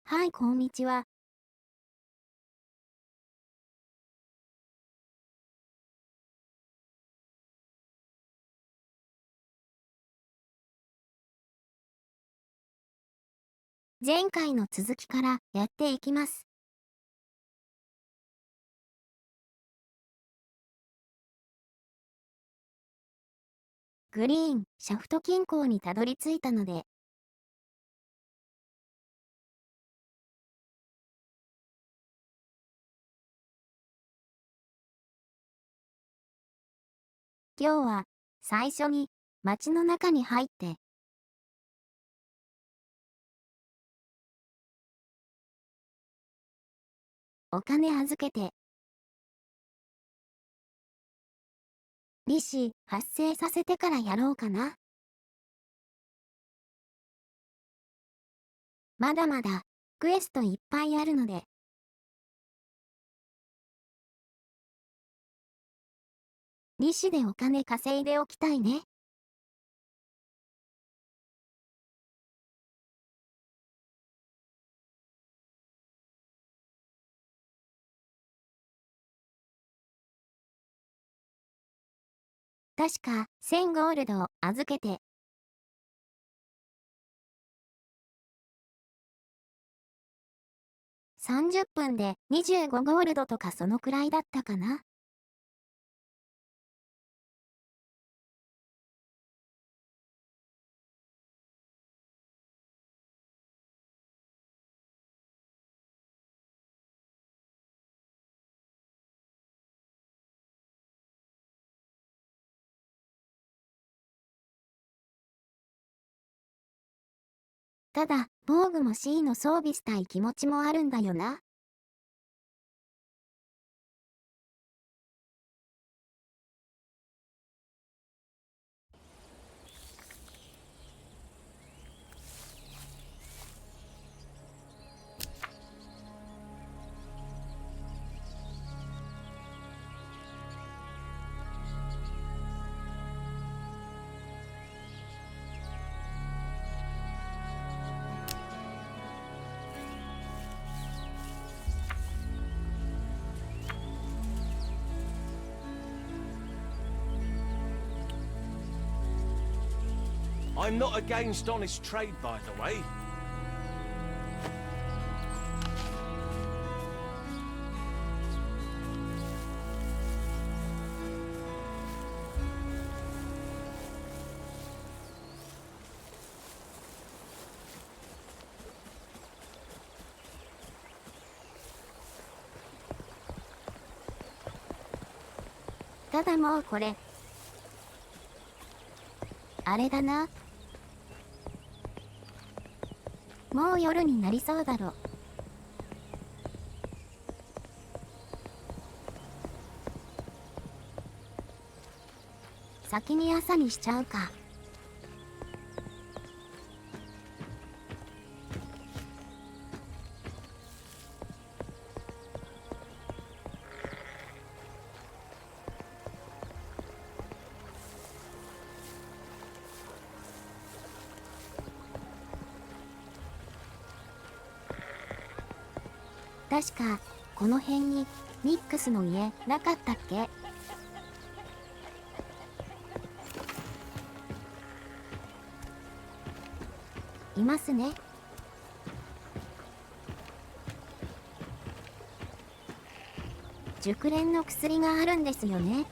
はい、こんにちは。前回の続きからやっていきます。グリーン、シャフト均衡にたどり着いたので、今日は最初に街の中に入って、お金預けて、利子発生させてからやろうかな。まだまだクエストいっぱいあるので、利子でお金稼いでおきたいね。確か1000ゴールド預けて、30分で25ゴールドとかそのくらいだったかな。ただ、防具も C の装備したい気持ちもあるんだよな。I'm not against honest trade, by the way. ただもうこれ、あれだな。もう夜になりそうだろ。先に朝にしちゃうか。確か、この辺に、ミックスの家、なかったっけ？いますね。熟練の薬があるんですよね。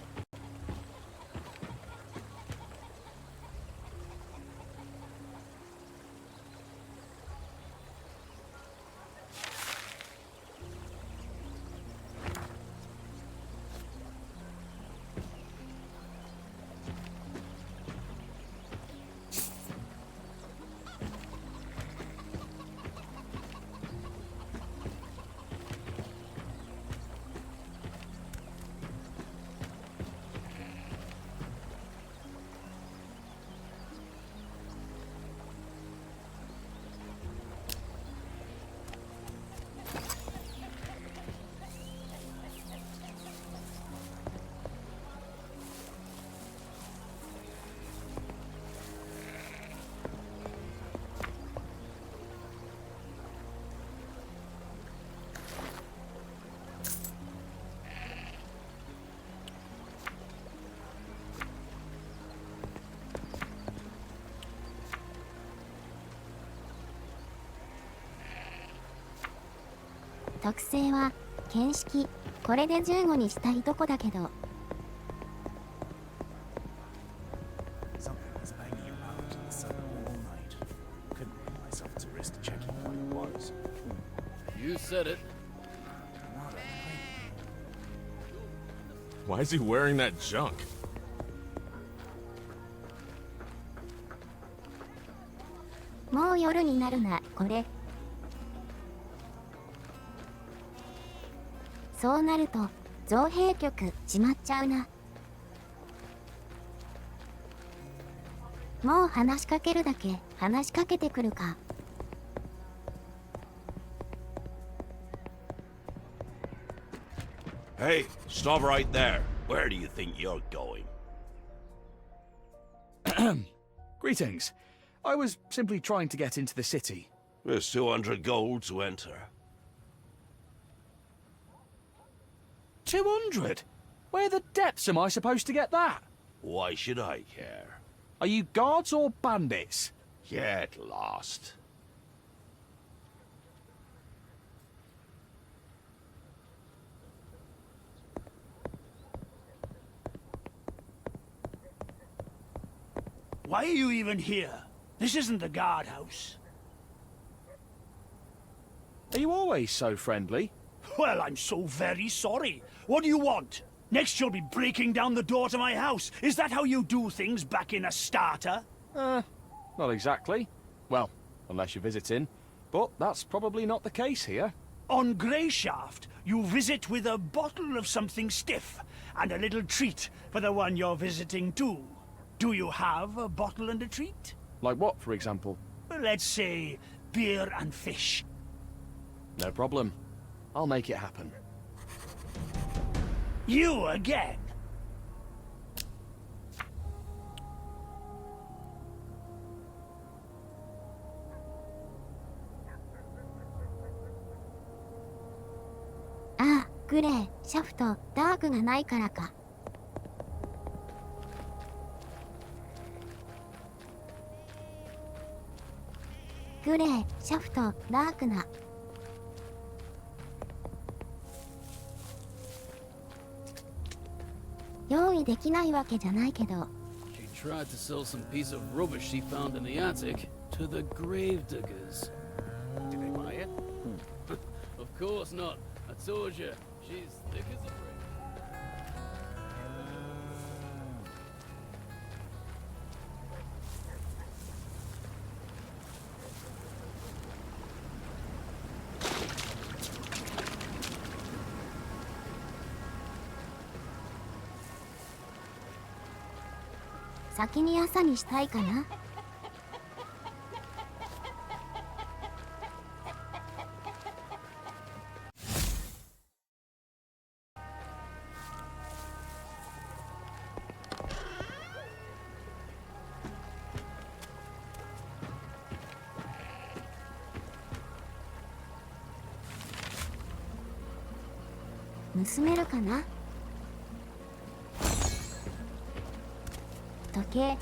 特性は見識。これで15にしたいとこだけど。Something was banging around in the sun all night. Couldn't bring myself to risk checking what it was. You said it. Not a Why is he wearing that junk? もう夜になるな、これ。そうなると、造幣局しまっちゃうな。もう話しかけるだけ話しかけてくるか。Hey, stop right there. Where do you think you're going? Greetings. I was simply trying to get into the city. There's 200 gold to enter. 200? Where the depths am I supposed to get that? Why should I care? Are you guards or bandits? Get lost. Why are you even here? This isn't the guardhouse. Are you always so friendly? Well, I'm so very sorry. What do you want? Next you'll be breaking down the door to my house. Is that how you do things back in a starter? Not exactly. Well, unless you're visiting. But that's probably not the case here. On Grey Shaft, you visit with a bottle of something stiff and a little treat for the one you're visiting too. Do you have a bottle and a treat? Like what, for example? Let's say beer and fish. No problem. I'll make it happen. You again?ああ、グレー、シャフト、ダークがないからか。グレー、シャフト、ダークな。用意できないわけじゃないけど。She tried to sell some piece of rubbish she found in the attic to the gravediggers. Did they buy it? Of course not. I told you, she's thick as a brick. 先に朝にしたいかな。盗めるかな。時計。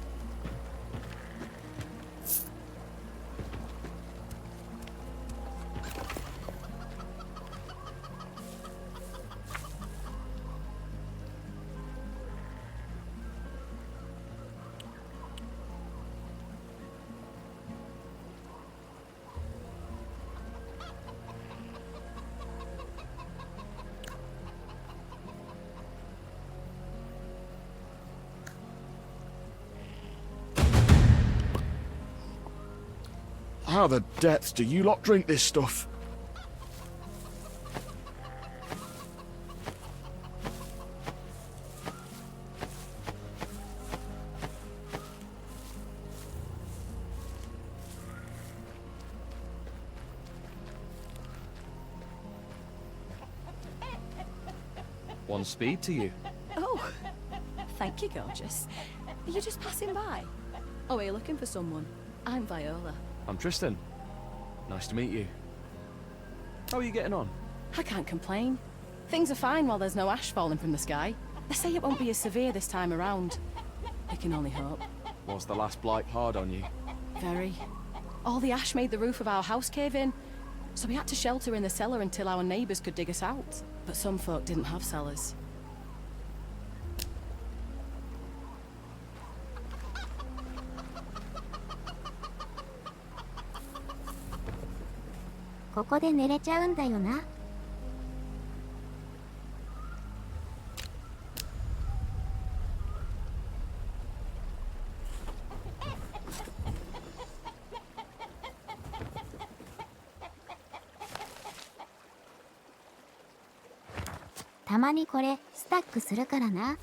How the depths do you lot drink this stuff? One speed to you. Oh, thank you, gorgeous. Are you just passing by? Oh, are you looking for someone? I'm Viola. I'm Tristan. Nice to meet you. How are you getting on? I can't complain. Things are fine while there's no ash falling from the sky. They say it won't be as severe this time around. I can only hope. Was the last blight hard on you? Very. All the ash made the roof of our house cave in. So we had to shelter in the cellar until our neighbours could dig us out. But some folk didn't have cellars. ここで寝れちゃうんだよな。たまにこれスタックするからな。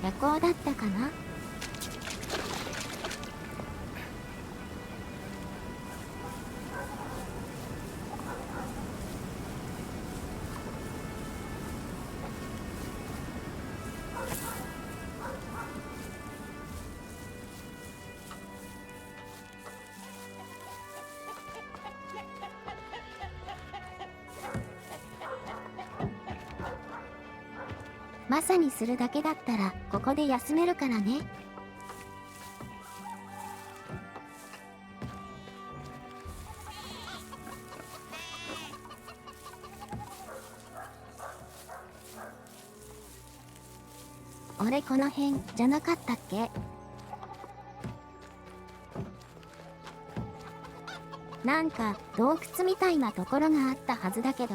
夜行だったかな。マサにするだけだったらここで休めるからね。俺この辺じゃなかったっけ？なんか洞窟みたいなところがあったはずだけど。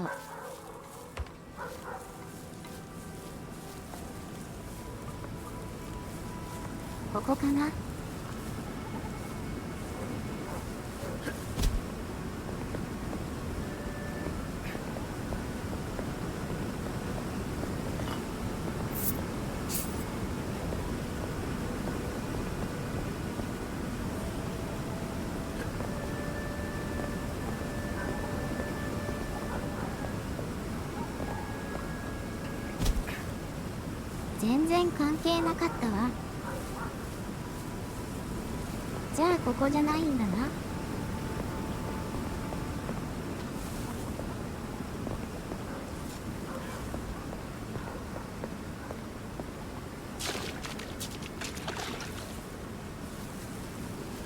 ここかな？全然関係なかったわ。じゃあここじゃないんだな。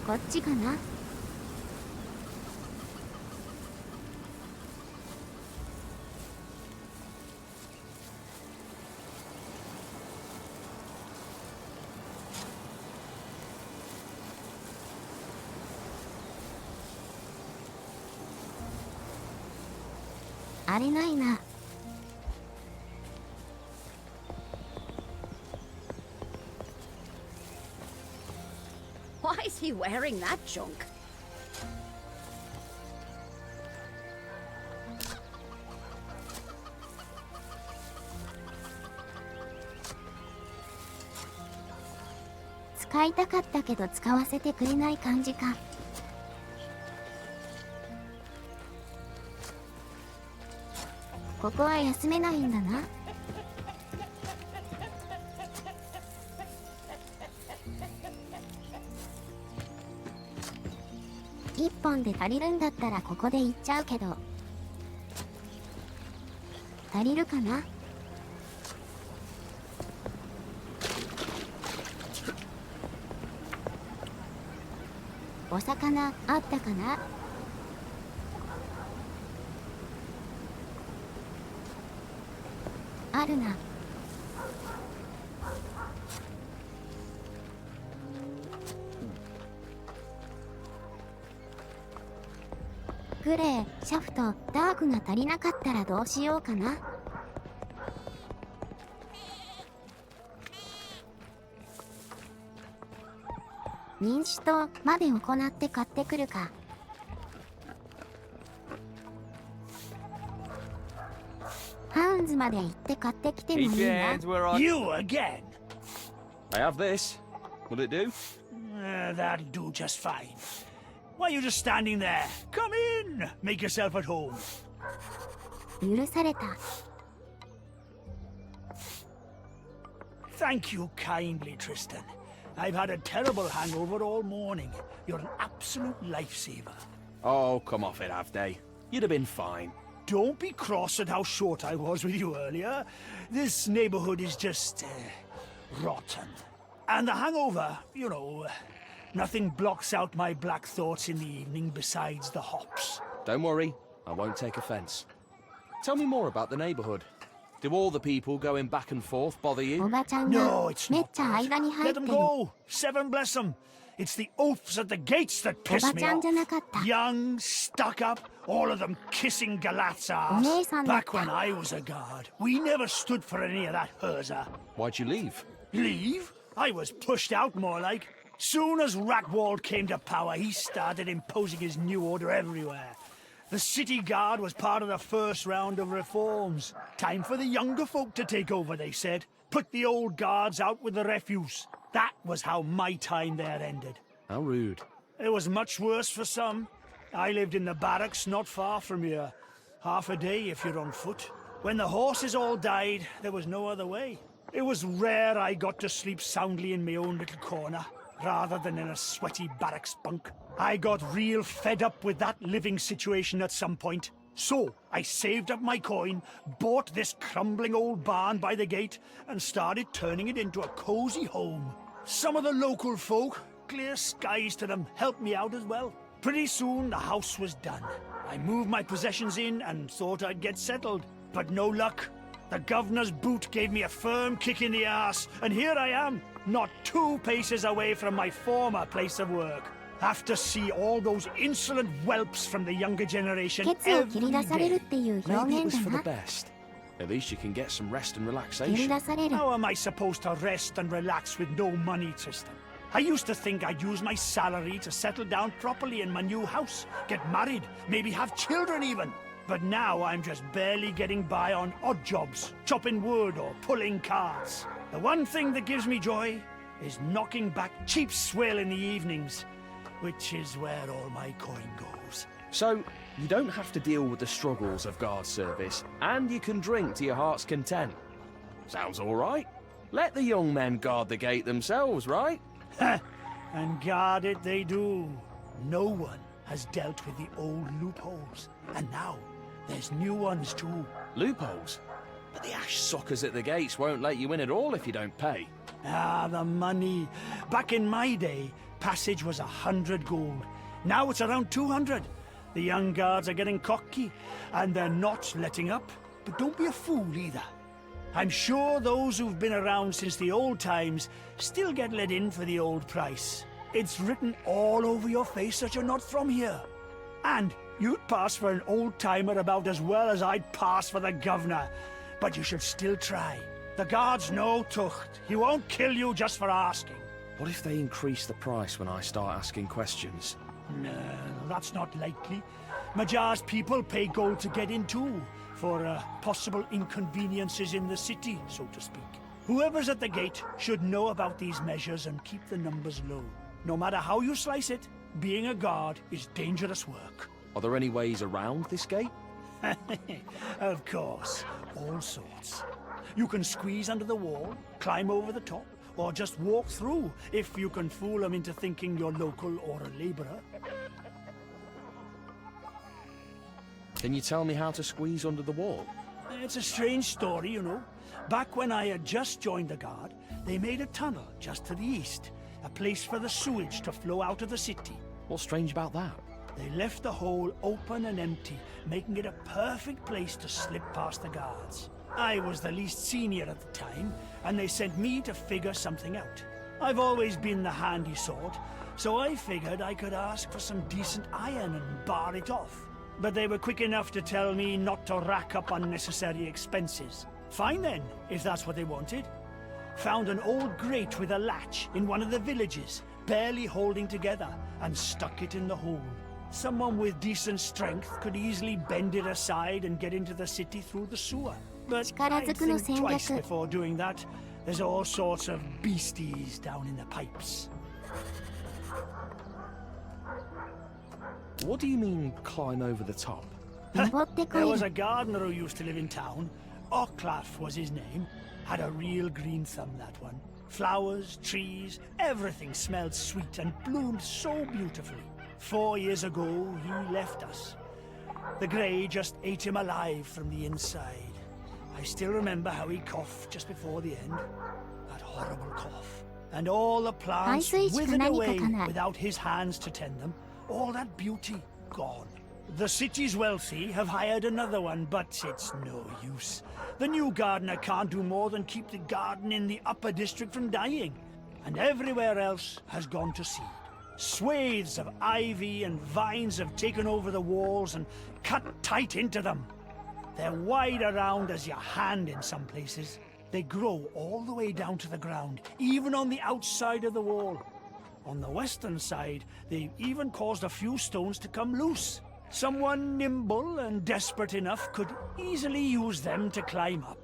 こっちかな。あれないな。Why is he wearing that junk? 使いたかったけど使わせてくれない感じか。ここは休めないんだな。一本で足りるんだったらここで行っちゃうけど。足りるかな？お魚あったかな？あるな。グレー、シャフト、ダークが足りなかったらどうしようかな。民主党まで行って買ってくるか。ハウンズまで行って買ってきてもいい Keep your な。 hands where I... You again? I have this. Will it do? That'll do just fine. Why are you just standing there? Come in! Make yourself at home. 許された。Thank you kindly, Tristan. I've had a terrible hangover all morning. You're an absolute lifesaver. Oh, come off it, have they? You'd have been fine. Don't be cross at how short I was with you earlier. This neighborhood is just rotten. And the hangover, you know, nothing blocks out my black thoughts in the evening besides the hops. Don't worry, I won't take offense. Tell me more about the neighborhood. Do all the people going back and forth bother お you? ばちゃん No, が it's めっ not ちゃ間に that. 入っ Let て them る。 go. Seven bless them. It's the oafs at the gates that お piss ば me ちゃんじゃ off. なかった。 Young, stuck up, all of them kissing Galat's ass. お姉さんだっ Back when た。 I was a guard, we never stood for any of that herza. Why'd you leave? Leave? I was pushed out more like. Soon as Ratwald came to power, he started imposing his new order everywhere. The city guard was part of the first round of reforms. Time for the younger folk to take over, they said. Put the old guards out with the refuse. That was how my time there ended. How rude. It was much worse for some. I lived in the barracks not far from here. Half a day if you're on foot. When the horses all died, there was no other way. It was rare I got to sleep soundly in my own little corner, rather than in a sweaty barracks bunk. I got real fed up with that living situation at some point. So, I saved up my coin, bought this crumbling old barn by the gate, and started turning it into a cozy home. Some of the local folk, clear skies to them, helped me out as well. Pretty soon, the house was done. I moved my possessions in and thought I'd get settled. But no luck. The governor's boot gave me a firm kick in the ass, and here I am, not 2 paces away from my former place of work. Have to see all those insolent whelps from the younger generation ケツを切り every 出される day. っていう Maybe 表 it 現 was だ for the な。 best. At least you can get some rest and 切り relaxation. 出される。 How am I supposed to rest and relax with no money, Tristan? I used to think I'd use my salary to settle down properly in my new house, get married, maybe have children even. But now I'm just barely getting by on odd jobs, chopping wood or pulling carts. The one thing that gives me joy is knocking back cheap swill in the evenings, which is where all my coin goes. So, you don't have to deal with the struggles of guard service, and you can drink to your heart's content. Sounds all right. Let the young men guard the gate themselves, right? And guard it they do. No one has dealt with the old loopholes. And now, there's new ones too. Loopholes. But the ash suckers at the gates won't let you in at all if you don't pay. Ah, the money. Back in my day, passage was 100 gold. Now it's around 200. The young guards are getting cocky, and they're not letting up. But don't be a fool either. I'm sure those who've been around since the old times still get let in for the old price. It's written all over your face that you're not from here. And you'd pass for an old-timer about as well as I'd pass for the governor. But you should still try. The guard's no tucht. He won't kill you just for asking. What if they increase the price when I start asking questions? No, that's not likely. Majar's people pay gold to get in too, for possible inconveniences in the city, so to speak. Whoever's at the gate should know about these measures and keep the numbers low. No matter how you slice it, being a guard is dangerous work. Are there any ways around this gate? Of course, all sorts. You can squeeze under the wall, climb over the top, or just walk through if you can fool them into thinking you're local or a laborer. Can you tell me how to squeeze under the wall? It's a strange story, you know. Back when I had just joined the guard, they made a tunnel just to the east, a place for the sewage to flow out of the city. What's strange about that? They left the hole open and empty, making it a perfect place to slip past the guards. I was the least senior at the time, and they sent me to figure something out. I've always been the handy sort, so I figured I could ask for some decent iron and bar it off. But they were quick enough to tell me not to rack up unnecessary expenses. Fine then, if that's what they wanted. Found an old grate with a latch in one of the villages, barely holding together, and stuck it in the hole. Someone with decent strength could easily bend it aside and get into the city through the sewer. But 力 I'd ずくの think 戦 twice 略。 before doing that. There's all sorts of beasties down in the pipes. What do you mean, climb over the top? 登ってこ There い was る。 a gardener who used to live in town. Ocklaf was his name. Had a real green thumb, that one. Flowers, trees, everything smelled sweet and bloomed so beautifully. 4 years ago, he left us. The Grey just ate him alive from the inside. I still remember how he coughed just before the end. That horrible cough. And all the plants withered away without his hands to tend them. All that beauty gone. The city's wealthy have hired another one, but it's no use. The new gardener can't do more than keep the garden in the upper district from dying. And everywhere else has gone to seed. Swathes of ivy and vines have taken over the walls and cut tight into them. They're wide around as your hand in some places. They grow all the way down to the ground, even on the outside of the wall. On the western side, they've even caused a few stones to come loose. Someone nimble and desperate enough could easily use them to climb up.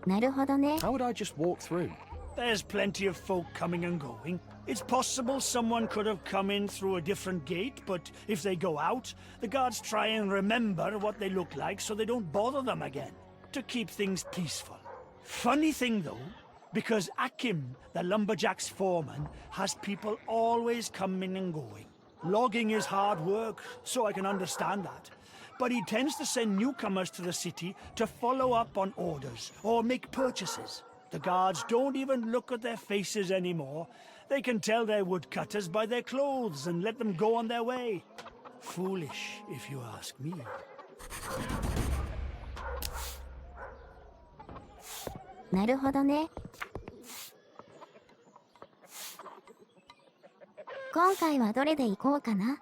なるほどね。 How would I just walk through? There's plenty of folk coming and going. It's possible someone could have come in through a different gate, but if they go out, the guards try and remember what they look like so they don't bother them again, to keep things peaceful. Funny thing though, because Akim, the lumberjack's foreman, has people always coming and going. Logging is hard work, so I can understand that. But he tends to send newcomers to the city to follow up on orders or make purchases. The guards don't even look at their faces anymore. They can tell they're woodcutters by their clothes and let them go on their way. Foolish, if you ask me. なるほどね。今回はどれで行こうかな。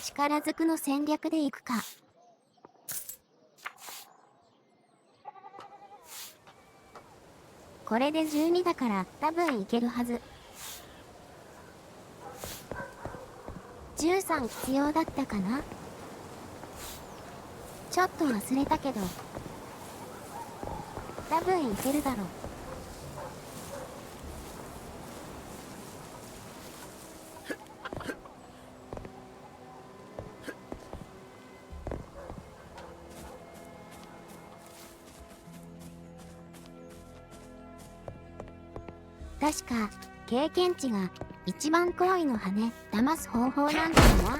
力ずくの戦略で行くか。これで12だから多分いけるはず。13必要だったかな。ちょっと忘れたけど多分いけるだろう。確か経験値が一番行為の羽騙す方法なんだよな。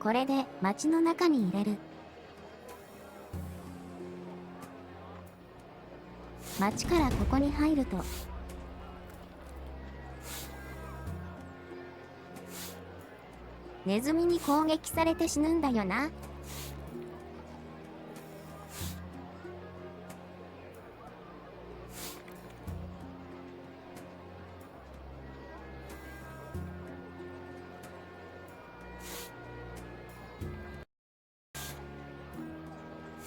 これで町の中に入れる。町からここに入るとネズミに攻撃されて死ぬんだよな。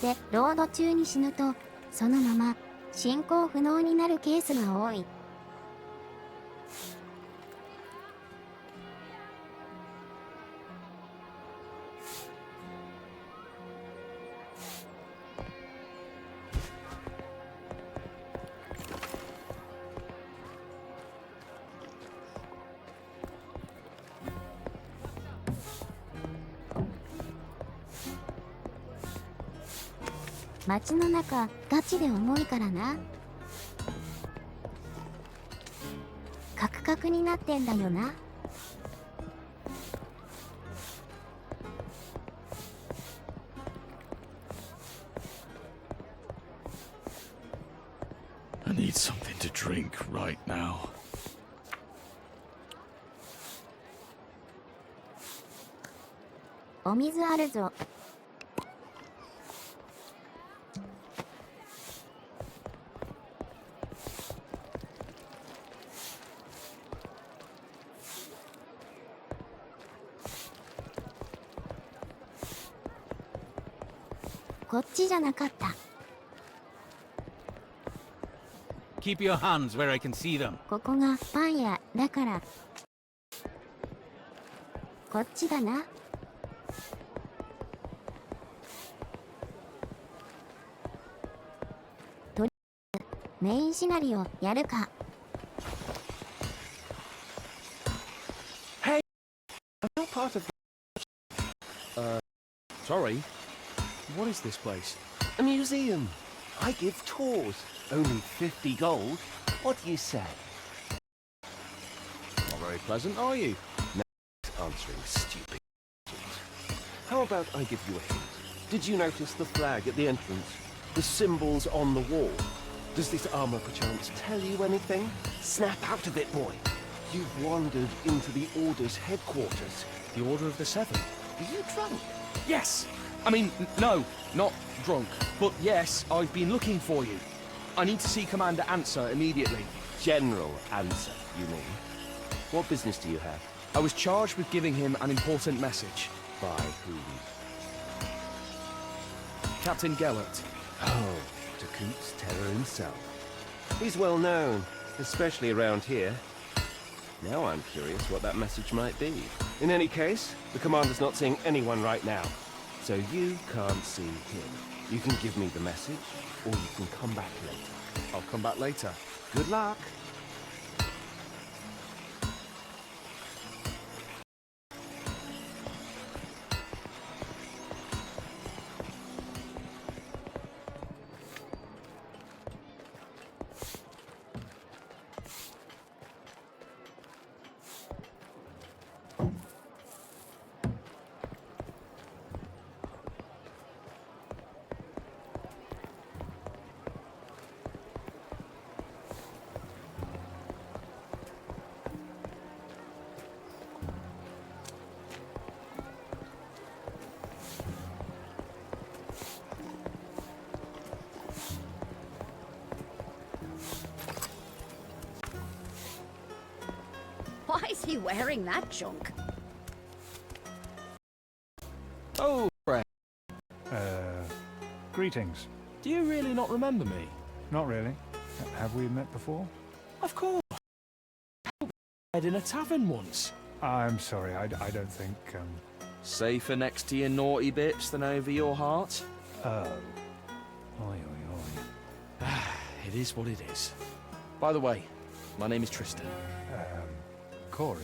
で、ロード中に死ぬと、そのまま進行不能になるケースが多い。街の中ガチで重いからな。カクカクになってんだよな。I need something to drink right now. お水あるぞ。こっちじゃなかった。Keep your hands where I can see them. ここがパン屋だから。こっちだな。とりあえずメインシナリオやるか。Hey, I'm not part of. Sorry. What is this place? A museum. I give tours. Only 50 gold. What do you say? Not very pleasant, are you? Answering stupid questions. How about I give you a hint? Did you notice the flag at the entrance? The symbols on the wall? Does this armor perchance tell you anything? Snap out of it, boy. You've wandered into the Order's headquarters. The Order of the Seven? Are you drunk? Yes! I mean, no, not drunk. But yes, I've been looking for you. I need to see Commander Answer immediately. General Answer, you mean? What business do you have? I was charged with giving him an important message. By whom? Captain Gellert. Oh, to Coot's terror himself. He's well known, especially around here. Now I'm curious what that message might be. In any case, the commander's not seeing anyone right now. So you can't see him. You can give me the message, or you can come back later. I'll come back later. Good luck. Why is he wearing that junk? Oh, friend. Greetings. Do you really not remember me? Not really. Have we met before? Of course. I in a tavern once. I'm sorry, I don't think, Safer next to your naughty bits than over your heart? Oh. Oi, oi, oi. It is what it is. By the way, my name is Tristan. Corey.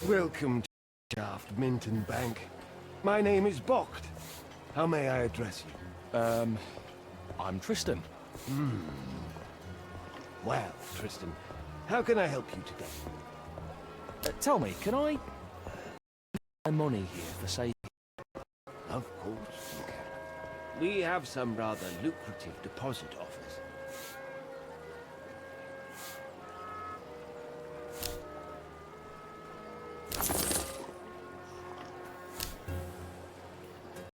Welcome to Shaft Minton Bank. My name is Bocht. How may I address you? I'm Tristan. Well, Tristan, how can I help you today? Tell me, can I... my money here for saving? Of course you can. We have some rather lucrative deposit offers.